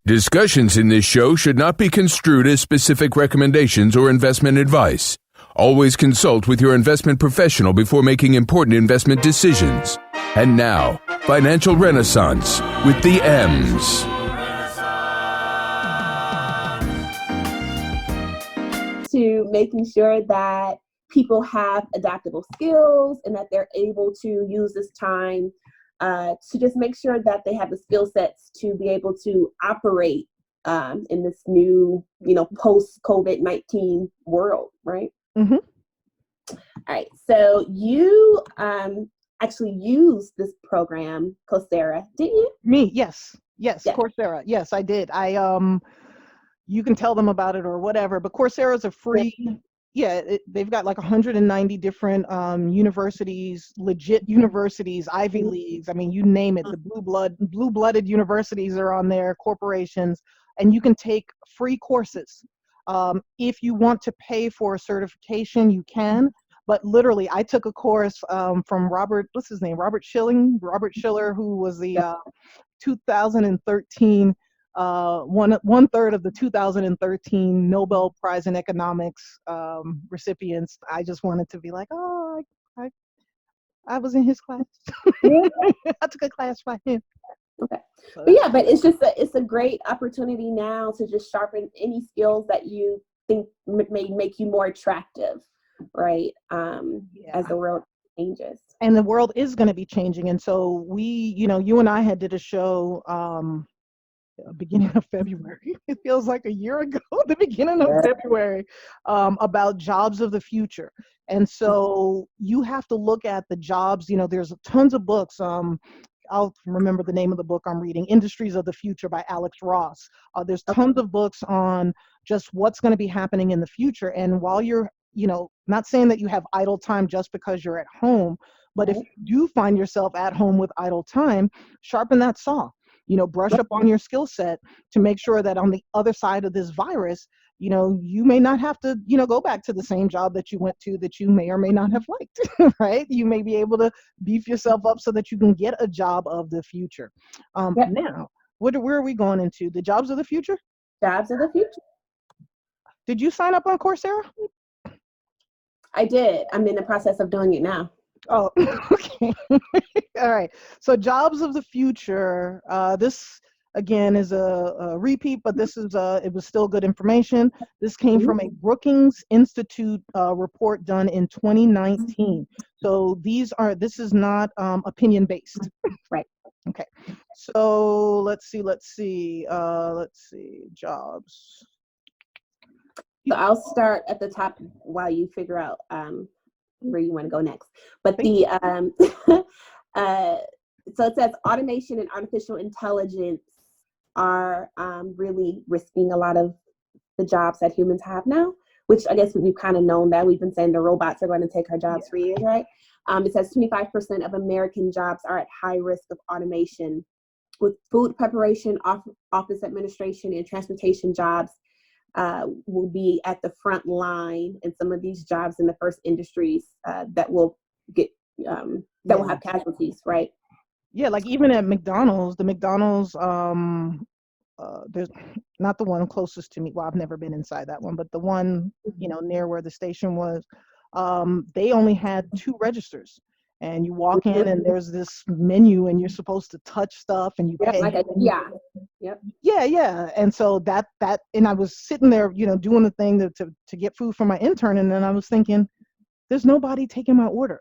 Discussions in this show should not be construed as specific recommendations or investment advice. Always consult with your investment professional before making important investment decisions. And now, Financial Renaissance with the M's. To making sure that people have adaptable skills and that they're able to use this time to just make sure that they have the skill sets to be able to operate in this new, post-COVID-19 world, right? Mm-hmm. All right. So you actually used this program, Coursera, didn't you? Me, yes. Yeah. Coursera. Yes, I did. You can tell them about it or whatever, but Coursera is a free. Yeah, they've got like 190 different universities, legit universities, Ivy Leagues. I mean, you name it. The blue-blooded universities are on there, corporations, and you can take free courses. If you want to pay for a certification, you can. But literally, I took a course from Robert Schiller, who was the 2013. One third of the 2013 Nobel Prize in Economics recipients. I just wanted to be like, oh, I was in his class. I took a class by him. Okay, but it's a great opportunity now to just sharpen any skills that you think may make you more attractive, right? As the world changes, and the world is going to be changing, and so we, you and I did a show. Beginning of February. It feels like a year ago, the beginning of February, about jobs of the future. And so you have to look at the jobs, there's tons of books. I'll remember the name of the book I'm reading, Industries of the Future by Alex Ross. There's tons of books on just what's going to be happening in the future. And while you're, not saying that you have idle time just because you're at home, but if you do find yourself at home with idle time, sharpen that saw. Brush up on your skill set to make sure that on the other side of this virus, you may not have to, go back to the same job that you went to that you may or may not have liked, right? You may be able to beef yourself up so that you can get a job of the future. Now, where are we going into? The jobs of the future? Jobs of the future. Did you sign up on Coursera? I did. I'm in the process of doing it now. Oh, okay. All right. So jobs of the future, this again is a repeat, but this is it was still good information. This came from a Brookings Institute report done in 2019. So this is not opinion based. Right. Okay. So let's see, jobs. So I'll start at the top while you figure out where you want to go next. But so it says automation and artificial intelligence are really risking a lot of the jobs that humans have now, which I guess we've kind of known that. We've been saying the robots are going to take our jobs for years, right? It says 25% of American jobs are at high risk of automation, with food preparation, office administration, and transportation jobs will be at the front line, and some of these jobs in the first industries that will get will have casualties, right? Yeah, like even at McDonald's, there's not the one closest to me. Well, I've never been inside that one, but the one near where the station was, they only had 2 registers. And you walk in and there's this menu and you're supposed to touch stuff and you pay. Yeah. And so that and I was sitting there, doing the thing to get food for my intern, and then I was thinking, there's nobody taking my order.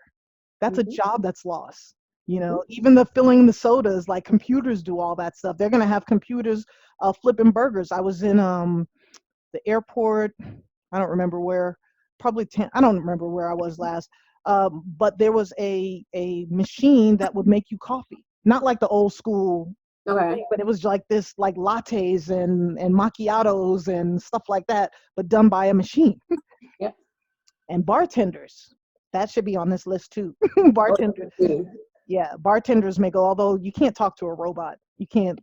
That's a job that's lost. Even the filling the sodas, like computers do all that stuff. They're gonna have computers flipping burgers. I was in the airport. I don't remember where. I don't remember where I was last. But there was a machine that would make you coffee, not like the old school, okay, but it was like this, like lattes and macchiatos and stuff like that, but done by a machine. Yep. And bartenders, that should be on this list too. Bartenders, bartenders may go, although you can't talk to a robot. You can't,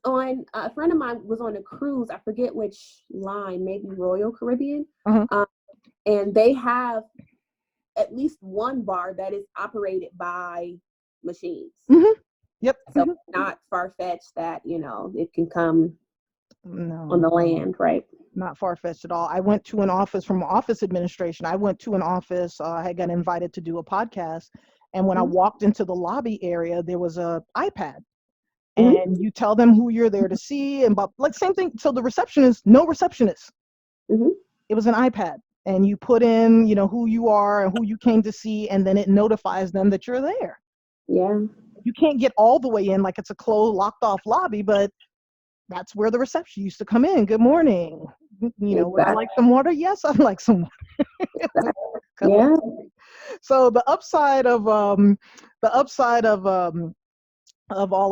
on a friend of mine was on a cruise. I forget which line, maybe Royal Caribbean, and they have at least one bar that is operated by machines. Yep. So not far-fetched that, it can come No, on the land, right? not far-fetched at all. I went to an office from office administration. I went to an office. I got invited to do a podcast. And when I Mhm. walked into the lobby area, there was a iPad. Mhm. And you tell them who you're there to see. And but like same thing. So the receptionist, no receptionist. Mhm. It was an iPad. And you put in, who you are and who you came to see. And then it notifies them that you're there. Yeah. You can't get all the way in like it's a closed, locked off lobby, but that's where the reception used to come in. Good morning. Would I Exactly. like some water? Yes, I'd like some water. Come Yeah. on. So the upside of all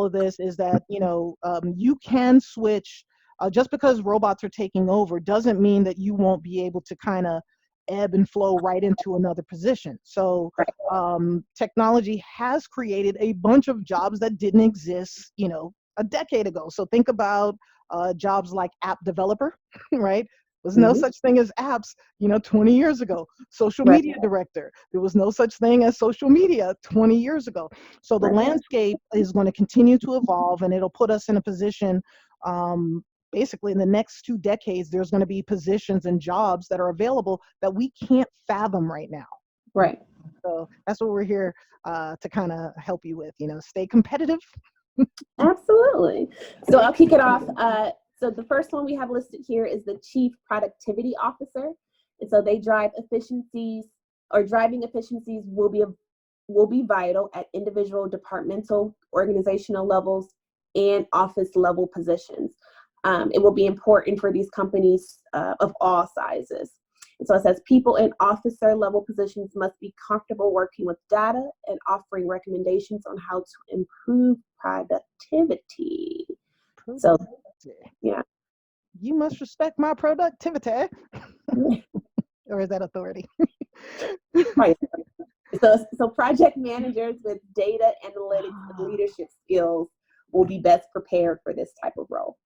of this is that you can switch. Just because robots are taking over doesn't mean that you won't be able to kind of ebb and flow right into another position. So Right. technology has created a bunch of jobs that didn't exist a decade ago. So think about jobs like app developer, right? There's no Mhm. such thing as apps 20 years ago. Social Right. media director, there was no such thing as social media 20 years ago. So the Right. landscape is going to continue to evolve, and it'll put us in a position, basically in the next 2 decades, there's going to be positions and jobs that are available that we can't fathom right now. Right. So that's what we're here to kind of help you with, stay competitive. Absolutely. So I'll kick it off. So the first one we have listed here is the Chief Productivity Officer. And so they drive efficiencies, or driving efficiencies will be vital at individual, departmental, organizational levels, and office level positions. It will be important for these companies of all sizes. And so it says people in officer level positions must be comfortable working with data and offering recommendations on how to improve productivity. So, yeah. You must respect my productivity. Or is that authority? Right. So project managers with data analytics and leadership skills will be best prepared for this type of role.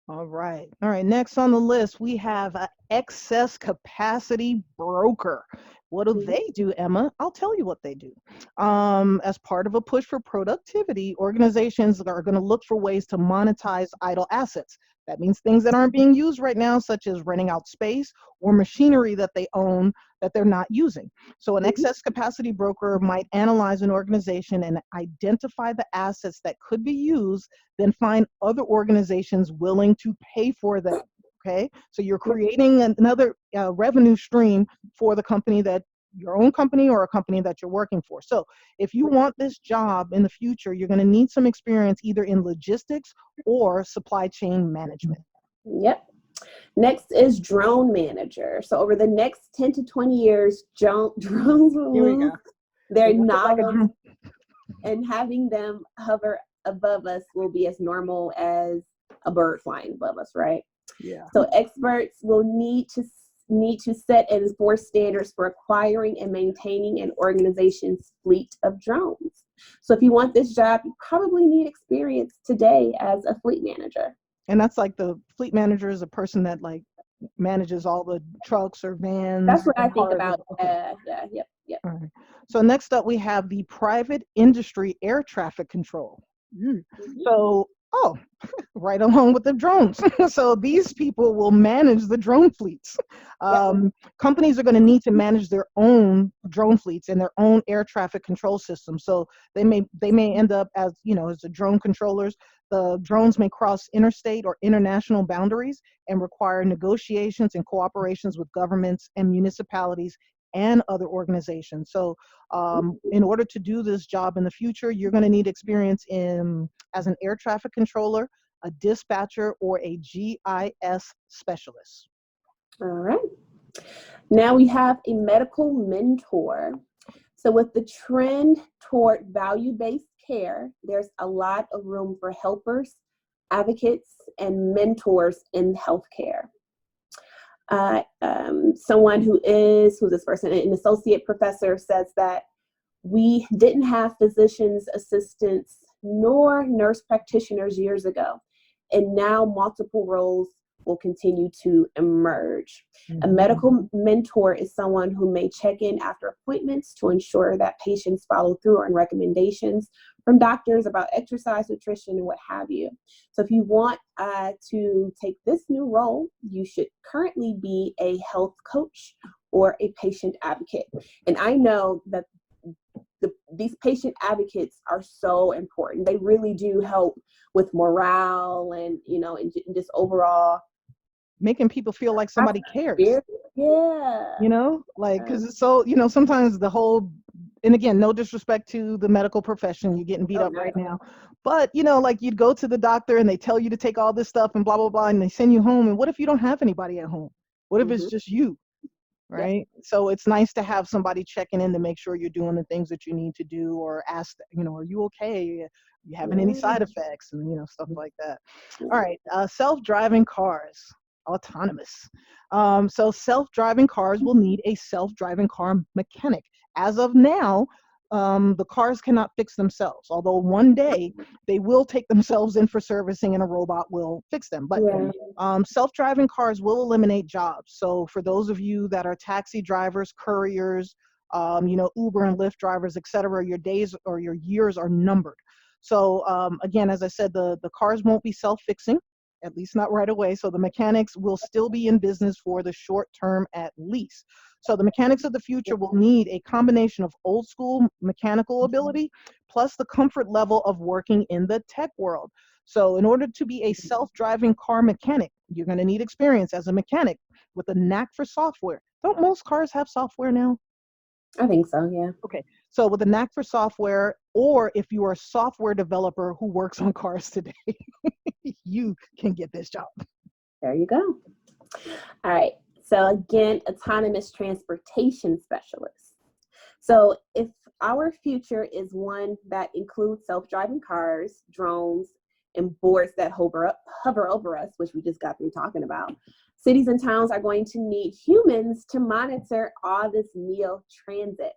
All right. Next on the list, we have an excess capacity broker. What do they do, Emma? I'll tell you what they do. As part of a push for productivity, organizations are going to look for ways to monetize idle assets. That means things that aren't being used right now, such as renting out space or machinery that they own that they're not using. So an excess capacity broker might analyze an organization and identify the assets that could be used, then find other organizations willing to pay for them. Okay, so you're creating another revenue stream for the company, that your own company or a company that you're working for. So if you want this job in the future, you're going to need some experience either in logistics or supply chain management. Yep. Next is drone manager. So over the next 10 to 20 years, drones will lose their knowledge, and having them hover above us will be as normal as a bird flying above us, right? Yeah. So experts will need to set and enforce standards for acquiring and maintaining an organization's fleet of drones. So if you want this job, you probably need experience today as a fleet manager. And that's like the fleet manager is a person that like manages all the trucks or vans. That's what I think about. Okay. Yep. All right. So next up, we have the private industry air traffic control. So, right along with the drones. So these people will manage the drone fleets. Companies are going to need to manage their own drone fleets and their own air traffic control system. So they may end up as the drone controllers. The drones may cross interstate or international boundaries and require negotiations and cooperations with governments and municipalities and other organizations. So in order to do this job in the future, you're going to need experience as an air traffic controller, a dispatcher, or a GIS specialist. All right. Now we have a medical mentor. So with the trend toward value-based care, there's a lot of room for helpers, advocates, and mentors in healthcare. Someone who's this person, an associate professor, says that we didn't have physicians, assistants, nor nurse practitioners years ago, and now multiple roles will continue to emerge. A medical mentor is someone who may check in after appointments to ensure that patients follow through on recommendations from doctors about exercise, nutrition, and what have you. So if you want to take this new role, you should currently be a health coach or a patient advocate. And I know that these patient advocates are so important. They really do help with morale and, and just overall making people feel like somebody cares. Yeah. Because it's so, sometimes the whole, and again, no disrespect to the medical profession, you're getting beat up right now. But, like you'd go to the doctor and they tell you to take all this stuff and blah, blah, blah, and they send you home. And what if you don't have anybody at home? What if it's just you? Right. Yeah. So it's nice to have somebody checking in to make sure you're doing the things that you need to do, or ask, are you okay? You having any side effects, and, stuff like that. All right. Self-driving cars, autonomous. So self-driving cars will need a self-driving car mechanic. As of now, the cars cannot fix themselves, although one day they will take themselves in for servicing and a robot will fix them. But self-driving cars will eliminate jobs. So for those of you that are taxi drivers, couriers, Uber and Lyft drivers, etc., your days or your years are numbered. So again, as I said, the cars won't be self-fixing, at least not right away. So the mechanics will still be in business for the short term at least. So the mechanics of the future will need a combination of old school mechanical ability plus the comfort level of working in the tech world. So in order to be a self-driving car mechanic, you're going to need experience as a mechanic with a knack for software. Don't most cars have software now? I think so, yeah. Okay, so with a knack for software, or if you are a software developer who works on cars today, you can get this job. There you go. All right. So again, autonomous transportation specialist. So if our future is one that includes self-driving cars, drones, and boards that hover over us, which we just got through talking about, cities and towns are going to need humans to monitor all this neo-transit.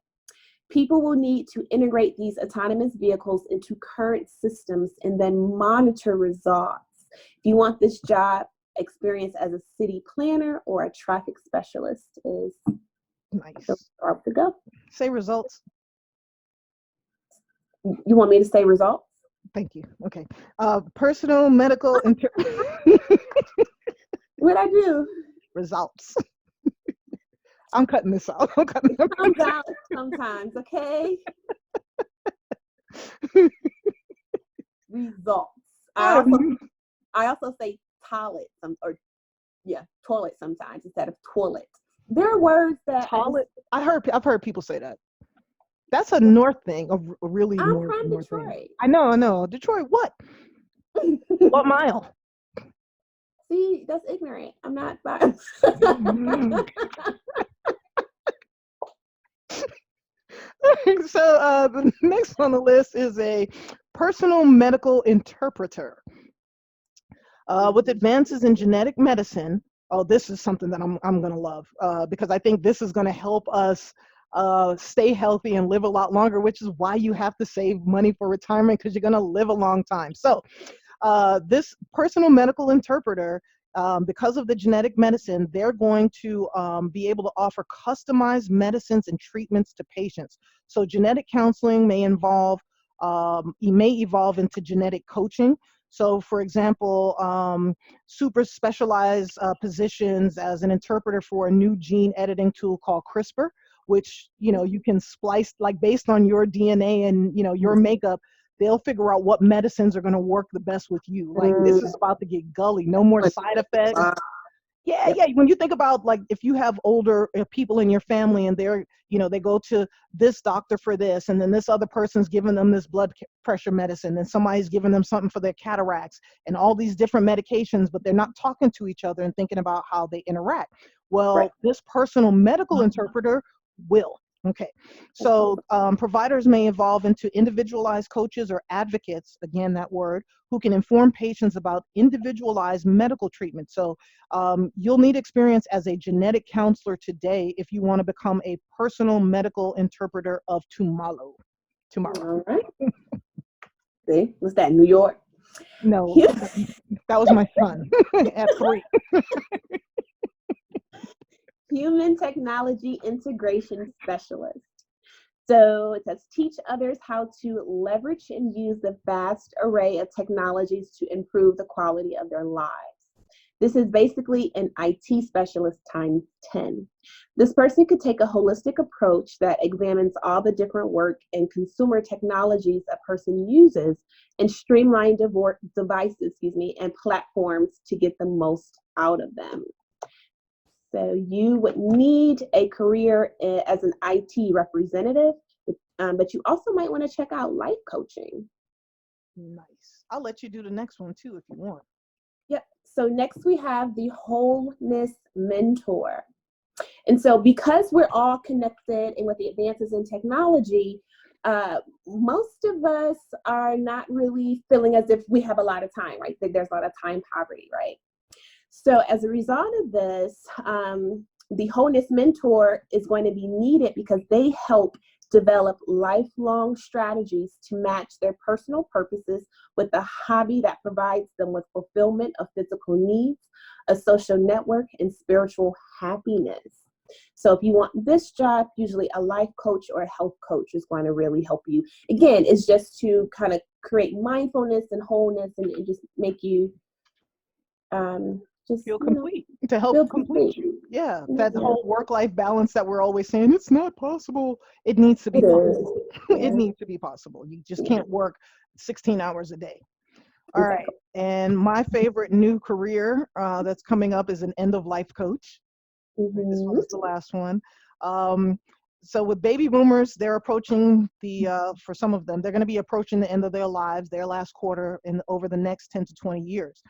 People will need to integrate these autonomous vehicles into current systems and then monitor results. If you want this job, experience as a city planner or a traffic specialist is nice. To go. Say results. You want me to say results? Thank you. Okay. Personal medical What'd I do? Results. I'm cutting this out. It comes out sometimes, okay? Results. I also say toilet toilet sometimes instead of toilet. There are words that toilet. I've heard people say that. That's a north thing, a really I'm north, from north Detroit. Thing. I know. Detroit, what? What mile? See, that's ignorant. I'm not. So the next on the list is a personal medical interpreter. With advances in genetic medicine, this is something that I'm going to love because I think this is going to help us stay healthy and live a lot longer, which is why you have to save money for retirement, because you're going to live a long time. So this personal medical interpreter, because of the genetic medicine, they're going to be able to offer customized medicines and treatments to patients. So genetic counseling may evolve into genetic coaching. So for example, super specialized positions as an interpreter for a new gene editing tool called CRISPR, which, you can splice, like based on your DNA and, your makeup, they'll figure out what medicines are going to work the best with you. Like this is about to get gully, no more side effects. Yeah. When you think about, like, if you have older people in your family and they're, they go to this doctor for this, and then this other person's giving them this blood pressure medicine, and somebody's giving them something for their cataracts, and all these different medications, but they're not talking to each other and thinking about how they interact. Well, this personal medical interpreter will. Okay, so providers may evolve into individualized coaches or advocates, again, that word, who can inform patients about individualized medical treatment. So you'll need experience as a genetic counselor today if you want to become a personal medical interpreter of tomorrow. All right. See, what's that, New York? No, that was my son at 3. Human technology integration specialist. So it says, teach others how to leverage and use the vast array of technologies to improve the quality of their lives. This is basically an IT specialist times 10. This person could take a holistic approach that examines all the different work and consumer technologies a person uses and streamline devices, and platforms to get the most out of them. So you would need a career as an IT representative, but you also might want to check out life coaching. Nice. I'll let you do the next one too if you want. Yep. So next we have the wholeness mentor. And so because we're all connected and with the advances in technology, most of us are not really feeling as if we have a lot of time, right? There's a lot of time poverty, right? So as a result of this, the wholeness mentor is going to be needed because they help develop lifelong strategies to match their personal purposes with a hobby that provides them with fulfillment of physical needs, a social network, and spiritual happiness. So if you want this job, usually a life coach or a health coach is going to really help you. Again, it's just to kind of create mindfulness and wholeness and just make you just feel complete, to help complete you. Yeah, that whole work-life balance that we're always saying it's not possible. It needs to be possible. It needs to be possible. You just can't work 16 hours a day. All right. And my favorite new career that's coming up is an end-of-life coach. This one is the last one. So with baby boomers, they're approaching for some of them, they're going to be approaching the end of their lives, their last quarter, over the next 10 to 20 years.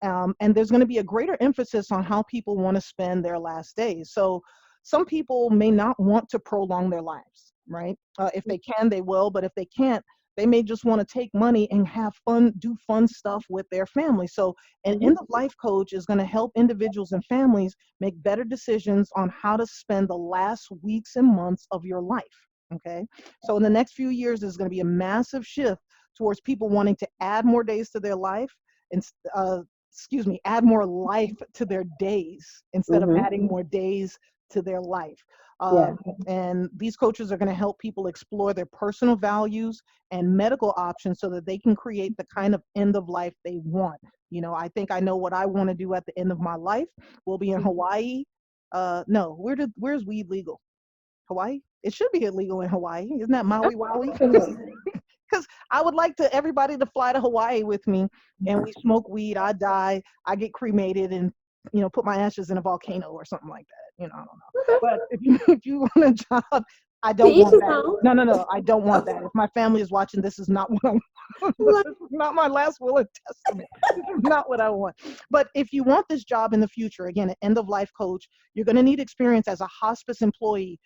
And there's going to be a greater emphasis on how people want to spend their last days. So some people may not want to prolong their lives, right? If they can, they will. But if they can't, they may just want to take money and have fun, do fun stuff with their family. So an end-of-life coach is going to help individuals and families make better decisions on how to spend the last weeks and months of your life. Okay. So in the next few years, there's going to be a massive shift towards people wanting to add more days to their life and add more life to their days instead of adding more days to their life. And these coaches are going to help people explore their personal values and medical options so that they can create the kind of end of life they want. I think I know what I want to do at the end of my life. We'll be in Hawaii. No, where's weed legal? Hawaii? It should be illegal in Hawaii. Isn't that Maui Wowie? Because I would like everybody to fly to Hawaii with me, and we smoke weed. I die. I get cremated, and put my ashes in a volcano or something like that. I don't know. But if you want a job, I don't want that. No. I don't want that. If my family is watching, this is not what I want. This is not my last will and testament. This is not what I want. But if you want this job in the future, again, an end-of-life coach, you're going to need experience as a hospice employee.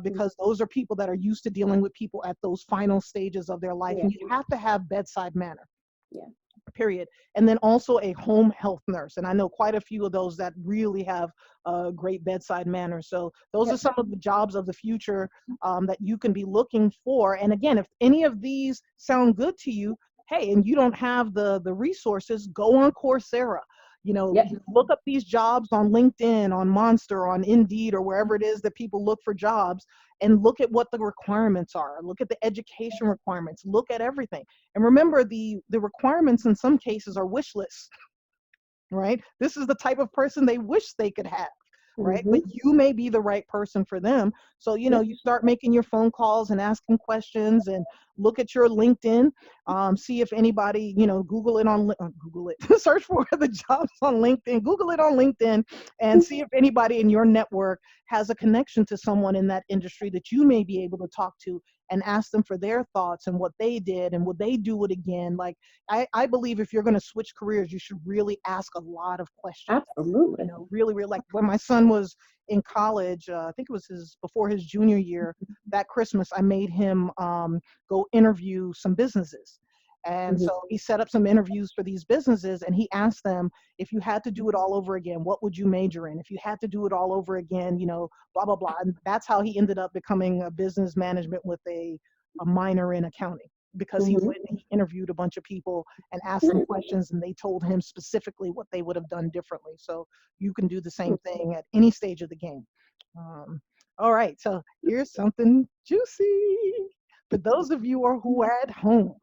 Because those are people that are used to dealing with people at those final stages of their life. And you have to have bedside manner. Period. And then also a home health nurse. And I know quite a few of those that really have great bedside manner. So those are some of the jobs of the future that you can be looking for. And again, if any of these sound good to you, hey, and you don't have the resources, go on Coursera. Look up these jobs on LinkedIn, on Monster, on Indeed, or wherever it is that people look for jobs, and look at what the requirements are. Look at the education requirements. Look at everything. And remember, the requirements in some cases are wish lists, right? This is the type of person they wish they could have. Right. But you may be the right person for them. So, you start making your phone calls and asking questions and look at your LinkedIn, see if anybody, Google it, search for the jobs on LinkedIn, Google it on LinkedIn and see if anybody in your network has a connection to someone in that industry that you may be able to talk to and ask them for their thoughts and what they did and would they do it again. Like, I believe if you're going to switch careers, you should really ask a lot of questions. Absolutely. Really, like when my son was in college, I think it was before his junior year, that Christmas, I made him go interview some businesses. And so he set up some interviews for these businesses and he asked them, if you had to do it all over again, what would you major in? If you had to do it all over again, blah, blah, blah. And that's how he ended up becoming a business management with a minor in accounting, because he went and he interviewed a bunch of people and asked them questions and they told him specifically what they would have done differently. So you can do the same thing at any stage of the game. All right, so here's something juicy for those of you who are at home,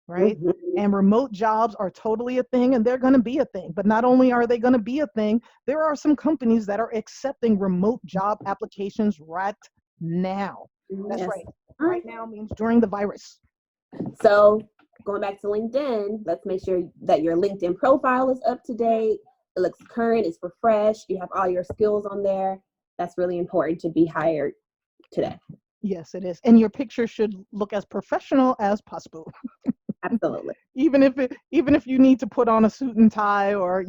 right? Mhm. And remote jobs are totally a thing, and they're going to be a thing. But not only are they going to be a thing, there are some companies that are accepting remote job applications right now. That's Yes. right. Right now means during the virus. So going back to LinkedIn, let's make sure that your LinkedIn profile is up to date. It looks current, it's refreshed, you have all your skills on there. That's really important to be hired today. Yes, it is. And your picture should look as professional as possible. Absolutely. Even if you need to put on a suit and tie, or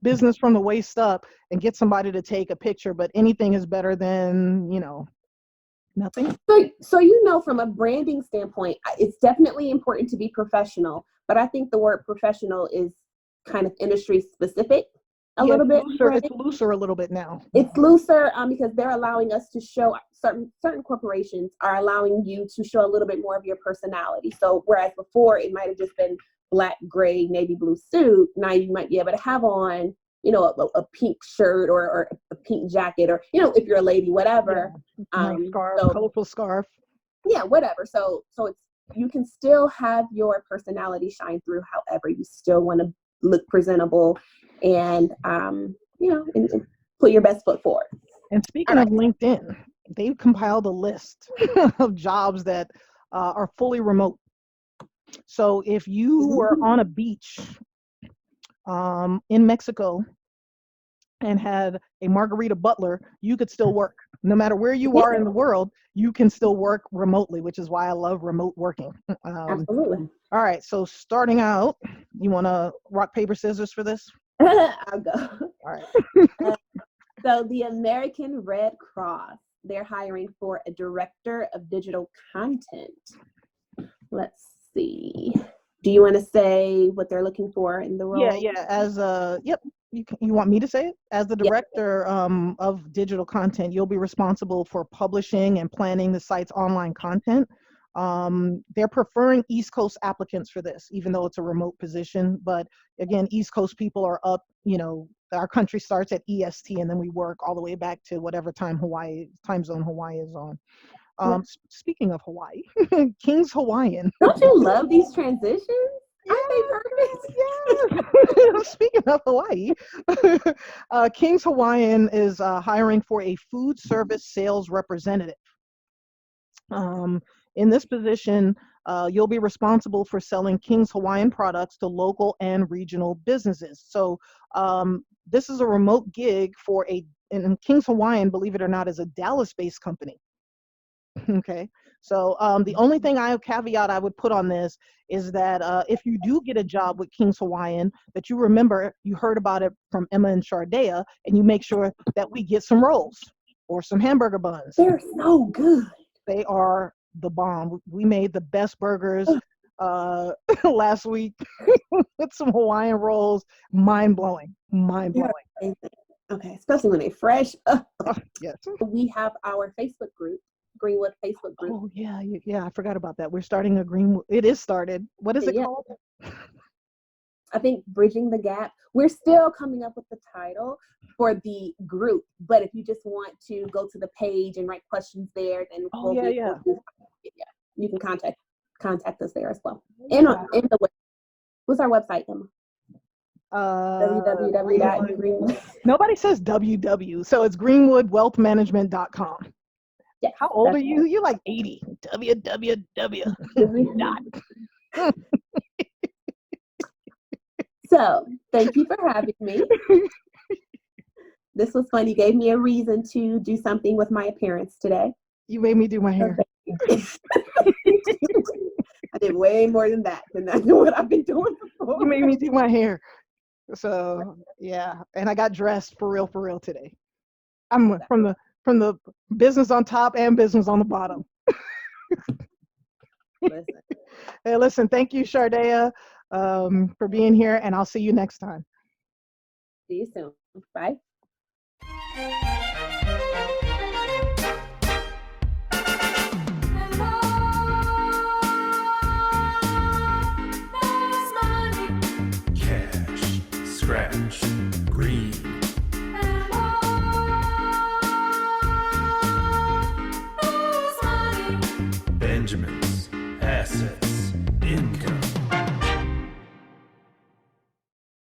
business from the waist up, and get somebody to take a picture, but anything is better than nothing. So from a branding standpoint, it's definitely important to be professional, but I think the word professional is kind of industry specific a little bit. It's looser a little bit now. It's looser because they're allowing us to show certain corporations are allowing you to show a little bit more of your personality. So whereas before it might have just been black, gray, navy blue suit, now you might be able to have on a pink shirt or a pink jacket, or if you're a lady, whatever. Scarf, colorful scarf. Yeah, whatever. So it's, you can still have your personality shine through. However, you still want to look presentable and and put your best foot forward. And speaking of LinkedIn, they've compiled a list of jobs that are fully remote. So if you were on a beach in Mexico and had a margarita butler, you could still work. No matter where you are in the world, you can still work remotely, which is why I love remote working. Absolutely. All right, so starting out, you want to rock, paper, scissors for this? I'll go. All right. So the American Red Cross, they're hiring for a director of digital content. Let's see. Do you want to say what they're looking for in the role? Yeah. As you want me to say it? As the director of digital content, you'll be responsible for publishing and planning the site's online content. They're preferring East Coast applicants for this, even though it's a remote position. But again, East Coast people are up, our country starts at EST, and then we work all the way back to whatever time zone Hawaii is on. Speaking of Hawaii, King's Hawaiian. Don't you love these transitions? Yeah. Speaking of Hawaii, King's Hawaiian is hiring for a food service sales representative. In this position, you'll be responsible for selling King's Hawaiian products to local and regional businesses. So this is a remote gig and King's Hawaiian, believe it or not, is a Dallas-based company. Okay, so the only thing caveat I would put on this is that if you do get a job with King's Hawaiian, that you remember you heard about it from Emma and Shardea, and you make sure that we get some rolls or some hamburger buns. They're so good. They are the bomb. We made the best burgers last week with some Hawaiian rolls. Mind blowing. Okay, especially when they're fresh. Yes. We have our Facebook group, Greenwood Facebook group. Oh yeah, I forgot about that. We're starting a Greenwood. It is started. What is it called? I think Bridging the Gap. We're still coming up with the title for the group, but if you just want to go to the page and write questions there, then you can contact us there as well. And in the what's our website, Emma? www.greenwood. Nobody says www, so it's greenwoodwealthmanagement.com. Yeah. How old are you? You're like 80. www. So thank you for having me. This was fun. You gave me a reason to do something with my appearance today. You made me do my hair. I did way more than what I've been doing before. You made me do my hair. So yeah, and I got dressed for real today. I'm from the business on top and business on the bottom. Listen, thank you, Shardea, for being here, and I'll see you next time. See you soon. Bye. Cash, scratch, green.